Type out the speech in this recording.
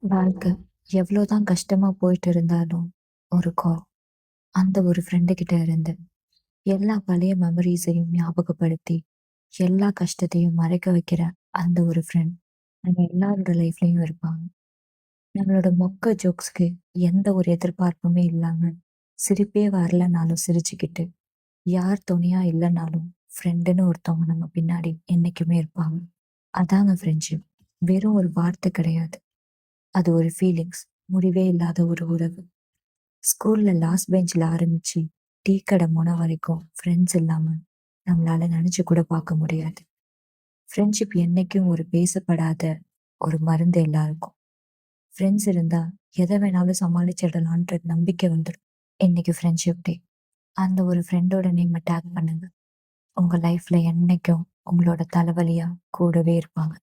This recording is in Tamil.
வாழ்க்கை எவ்வளோதான் கஷ்டமா போயிட்டு இருந்தாலும், ஒரு கால். அந்த ஒரு ஃப்ரெண்டு கிட்ட இருந்து எல்லா பழைய மெமரீஸையும் ஞாபகப்படுத்தி, எல்லா கஷ்டத்தையும் மறைக்க வைக்கிற அந்த ஒரு ஃப்ரெண்ட் நம்ம எல்லாரோட லைஃப்லயும் இருப்பாங்க. நம்மளோட மொக்க ஜோக்ஸ்க்கு எந்த ஒரு எதிர்பார்ப்புமே இல்லாம, சிரிப்பே வரலனாலும் சிரிச்சுக்கிட்டு, யார் துணையா இல்லைனாலும் ஃப்ரெண்டுன்னு ஒருத்தவங்க நம்ம பின்னாடி என்னைக்குமே இருப்பாங்க. அதாங்க ஃப்ரெண்ட்ஷிப். வெறும் ஒரு வார்த்தை கிடையாது. அது ஒரு ஃபீலிங்ஸ். முடிவே இல்லாத ஒரு உறவு. ஸ்கூல்ல லாஸ்ட் பெஞ்ச்ல ஆரம்பிச்சு டீ கடை முனை வரைக்கும் ஃப்ரெண்ட்ஸ் இல்லாம நம்மளால நினைச்சு கூட பார்க்க முடியாது. ஃப்ரெண்ட்ஷிப் என்னைக்கும் ஒரு பேசப்படாத ஒரு மருந்து எல்லாருக்கும். ஃப்ரெண்ட்ஸ் இருந்தா எதை வேணாலும் சமாளிச்சிடலான்ற நம்பிக்கை வந்துடும். இன்னைக்கு ஃப்ரெண்ட்ஷிப் டே. அந்த ஒரு ஃப்ரெண்டோட நேம் டேக் பண்ணுங்க. உங்க லைஃப்ல என்னைக்கும் உங்களோட தலைவலியா கூடவே இருப்பாங்க.